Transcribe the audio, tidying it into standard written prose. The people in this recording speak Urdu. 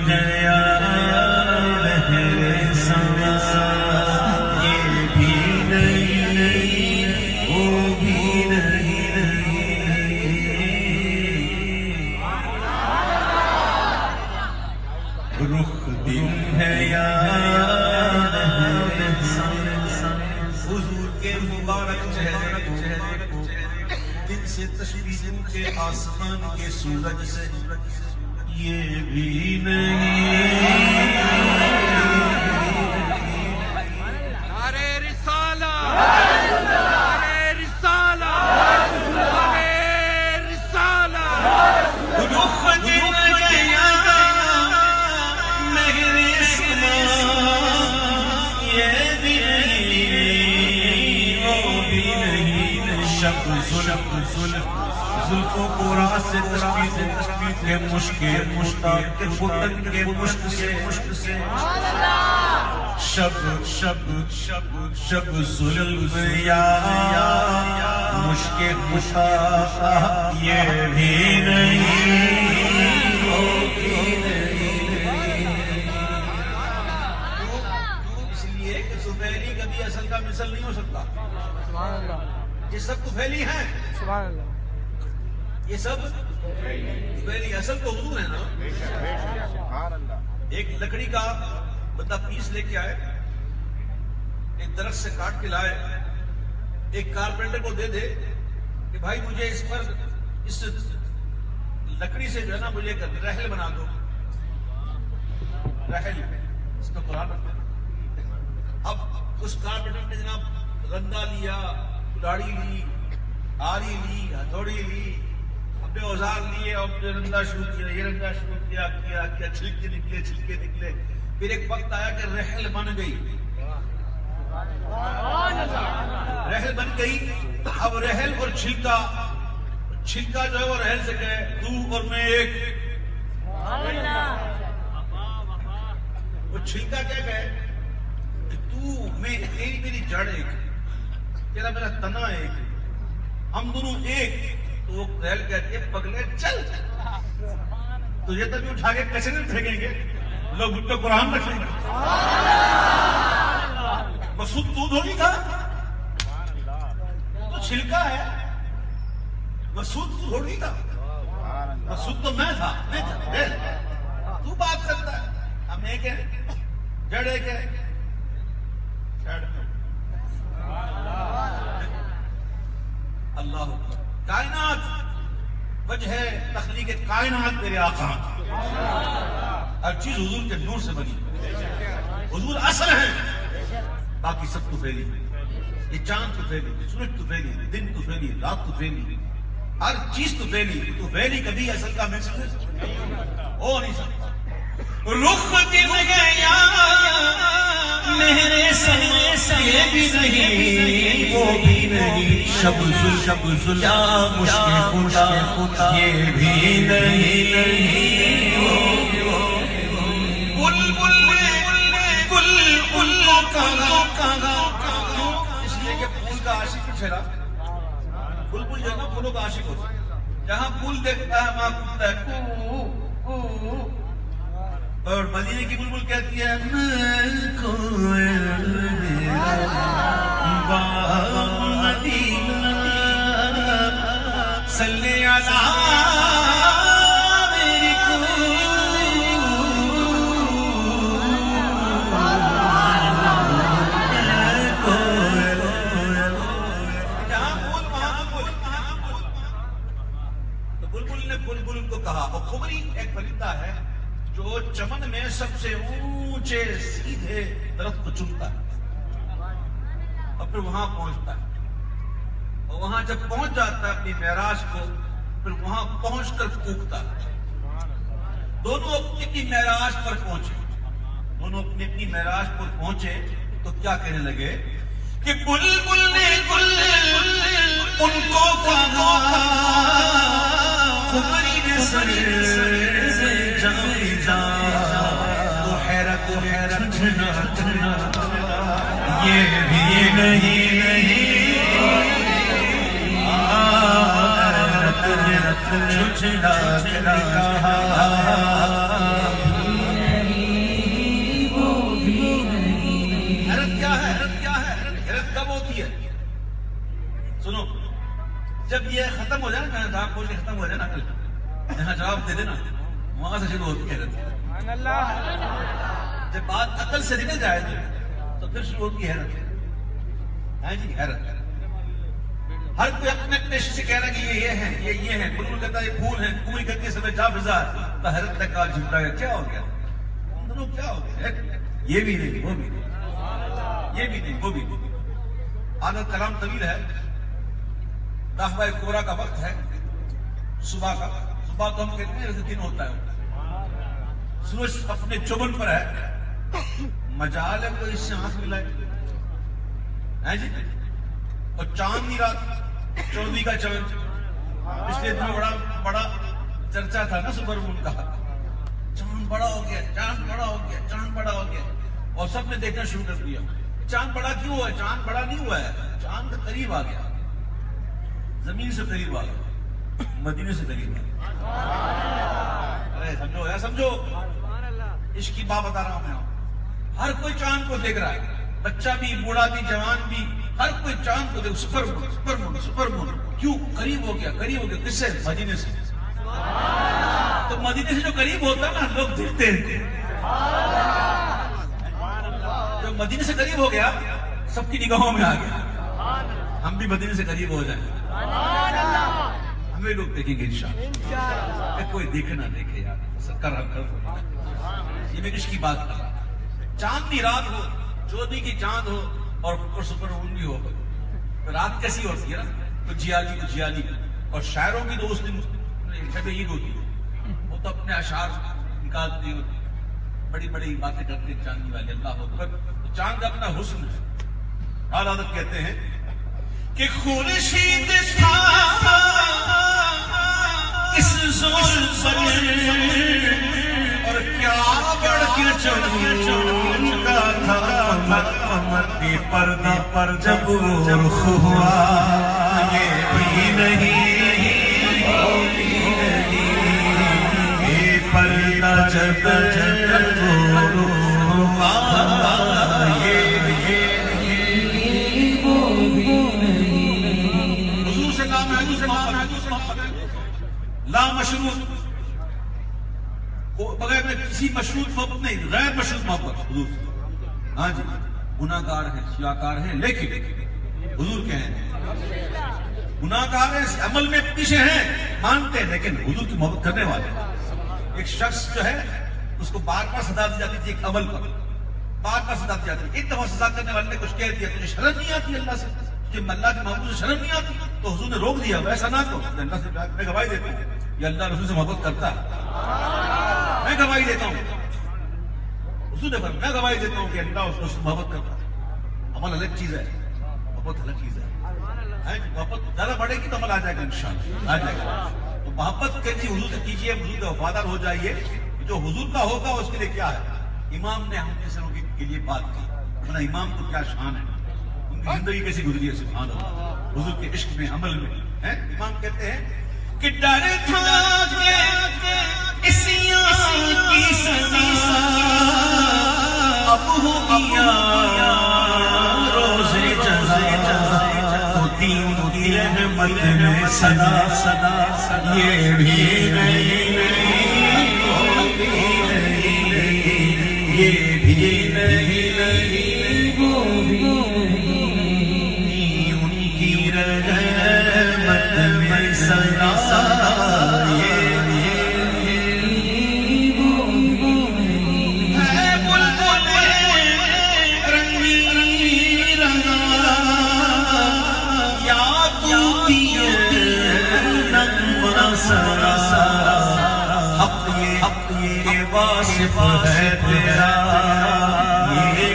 ہے یا لہر سما، یہ بھی نہیں وہ بھی نہیں، رخ دل ہے یا لہر سما، حضور کے مبارک چہرے کو دن سے تشبیہ کے آسمان کے سورج سے یہ بھی نہیں، نعرہ رسالہ، نعرہ رسالہ، نعرہ رسالہ، رخ دل گیا مہر سما، یہ بھی نہیں وہ بھی نہیں، شب زلفوں کو راہ سے تشبیہ کے مشکل مشتاق کے فتن کے مشک سے شب زلف یا مشک مشتاق یہ بھی نہیں وہ بھی نہیں، اس لیے کہ طفیلی کبھی اصل کا مثل نہیں ہو سکتا، یہ سب طفیلی ہیں، یہ سب طفیلی، اصل تو حضور ہے نا۔ ایک لکڑی کا بندہ پیس لے کے آئے، ایک درخت سے کاٹ کے لائے، ایک کارپینٹر کو دے دے کہ بھائی مجھے اس پر اس لکڑی سے جو ہے نا مجھے ایک رحل بنا دو، رحل اس کا قرآن رکھتے ہیں۔ اب اس کارپینٹر نے جناب رندا لیا، کلاڑی لی، آری لی، ہتھوڑی لی، اپنے اوزار لیے اور رندا شروع کیا، یہ رندا شروع کیا، چھلکے نکلے، پھر ایک وقت آیا کہ رحل بن گئی، رحل بن گئی۔ اب رحل اور چھلکا جو ہے وہ رحل سے کہے تو اور میں ایک، وہ چھلکا کیا کہے کہ تو میں میری جڑ ایک، تیرا میرا تنا ایک، ہم دونوں ایک۔ تو وہ رحل کہتی ہے پگلے چل، تو یہ تبھی اٹھا کے کچرے میں پھینکیں گے، لوگ ان پہ قرآن رکھ لیں گے۔ مسعود تو تھوڑی تھا، تو چھلکا ہے، مسعود تو تھوڑی تھا، مسعود تو میں تھا، تو بات کرتا ہے، ہم ایک ہے، جڑ ایک ہے، اللہ اکبر۔ کائنات وجہ تخلیق کائنات میرے آقا، ہر چیز حضور کے نور سے بنی، حضور اصل ہے، باقی سب طفیلی، یہ چاند طفیلی، سورج طفیلی، دن طفیلی، رات طفیلی، ہر چیز طفیلی، طفیلی کبھی اصل کا مثل ہو نہیں سکتا۔ رخ دل گیا میرے سما، یہ بھی نہیں وہ بھی نہیں، شب زل یا مشک یہ بھی نہیں، اس لیے کہ پھول کا عاشق ٹھہرا، بلبل جو ہے نا پھولوں کا عاشق ہوتا ہے، جہاں پھول دیکھتا ہے وہاں کھلتا ہے، اور مدینے کی بلبل کہتی ہے میں کوئل میرا مدینہ صلی علی میری تو بلبل نے بلبل کو کہا، اور خمری ایک پرندہ ہے جو چمن میں سب سے اونچے سیدھے درخت کو چنتا ہے اور پھر وہاں پہنچتا ہے، اور وہاں جب پہنچ جاتا ہے اپنی معراج کو، پھر وہاں پہنچ کر کوکتا ہے۔ دونوں اپنی اپنی معراج پر پہنچے، دونوں اپنی اپنی معراج پر پہنچے تو کیا کہنے لگے کہ بلبل نے ان کو کہا، خمری نے سر تو حیرت یہ بھی نہیں، پوچھ کے ختم ہو جائے نا یہاں جواب دے دینا وہاں سے شروع ہوتی حیرت. جب بات عقل سے نکل جائے تو پھر شروع ہوتی حیرت. ہاں جی حیرت. ہر کوئی اپنے اپنے سے کہہ رہا کہ یہ ہے یہ ہے. بلبل کہتا ہے یہ پھول ہے. کوئی کہتے سمے جا فضا تو حیرت تک آج جھمٹا گیا. کیا ہو گیا دونوں کیا ہو گیا؟ یہ بھی نہیں وہ بھی نہیں یہ بھی نہیں وہ بھی نہیں. آگے کلام طویل ہے. داخبہ کورا کا وقت ہے صبح کا. صبح تو ہم کہتے ہیں جیسے دن ہوتا ہے. سورج اپنے چوبن پر ہے. مجال ہے کوئی اس سے آنکھ ملائے ہے جی. اور چاندنی رات 14 کا چاند پچھلے دنوں بڑا چرچا تھا نا سپر مون کا. چاند بڑا ہو گیا چاند بڑا ہو گیا چاند بڑا ہو گیا اور سب نے دیکھنا شروع کر دیا. چاند بڑا کیوں ہوا ہے؟ چاند بڑا نہیں ہوا ہے. چاند قریب آ گیا. زمین سے قریب آ گیا. مدینے سے قریب آ گیا. سمجھو یا سمجھو عشق کی بات بتا رہا ہوں میں. ہر کوئی چاند کو دیکھ رہا ہے. بچہ بھی بوڑھا بھی جوان بھی ہر کوئی چاند کو دیکھ. سپر مون سپر مون سپر مون. کیوں قریب ہو گیا قریب ہو گیا. کس سے؟ مدینے سے. تو مدینے سے جو قریب ہوتا ہے نا لوگ دیکھتے ہیں. جو مدینے سے قریب ہو گیا سب کی نگاہوں میں آ گیا. ہم بھی مدینے سے قریب ہو جائیں ہمیں لوگ دیکھیں گے انشاءاللہ. کوئی دیکھے نہ دیکھے یار یہ میں عشق کی بات کر رہا. چاندنی رات ہو 14 کی چاند ہو اور سپر مون بھی ہو تو رات کیسی ہوتی ہے نا. تو جیالی اور شاعروں کی تو اس دن شب عید ہوتی ہے. وہ تو اپنے اشعار نکالتے ہوتے بڑی بڑی باتیں کرتے ہیں چاندنی والے. اللہ اکبر. تو چاند کا اپنا حسن ہے. اعلیٰ حضرت کہتے ہیں کہ خورشید تھا اس زور پر اور کیا بڑھ کے چمکا تھا بے پردہ پر جب رخ ہوا. یہ بھی نہیں بے پردہ جب ہوا. حضور سے نام ہے لا مشروط بغیر میں کسی مشروط محبت نہیں. غیر مشروط محبت حضور سے. ہاں جی گناہگار ہیں سیاکار ہیں لیکن حضور کے ہیں. گناہگار ہیں عمل میں پیچھے ہیں مانتے ہیں لیکن حضور کی محبت کرنے والے. ایک شخص جو ہے اس کو بار بار سزا دی جاتی تھی ایک عمل پر. بار بار سزا دی جاتی. ایک دفعہ سزا کرنے والے نے کچھ کہہ دیا تجھے شرم نہیں آتی اللہ سے کہ اللہ کے محبوب سے شرم نہیں آتی تو حضور نے روک دیا. ویسا نہ تو اللہ سے میں گواہی دیتا ہوں یہ اللہ رسول سے محبت کرتا ہے. میں گواہی دیتا ہوں حضور نے فرمایا میں گواہی دیتا ہوں کہ اللہ اس سے محبت کرتا ہے. عمل الگ چیز ہے محبت الگ چیز ہے. محبت زیادہ بڑھے گی تو عمل آ جائے گا انشاءاللہ آ جائے گا. تو محبت کیجیے حضور سے کیجیے حضور کا وفادار ہو جائیے. جو حضور کا ہوگا اس کے لیے کیا ہے. امام نے ہم جیسے لوگوں کے لیے بات کی. امام کو کیا شان ہے ان کی زندگی کیسی گزری ہے سبحان اللہ. حضور کے عشق میں عمل میں امام کہتے ہیں کہ ڈر تھا کی سزا اب ہو گیا روزے جزا ہوتی رحمت میں صدا یہ بھی نہیں یہ بھی نہیں وہ بھی نہیں ان کی رحمت میں صدا واصف ہے تیرا یہ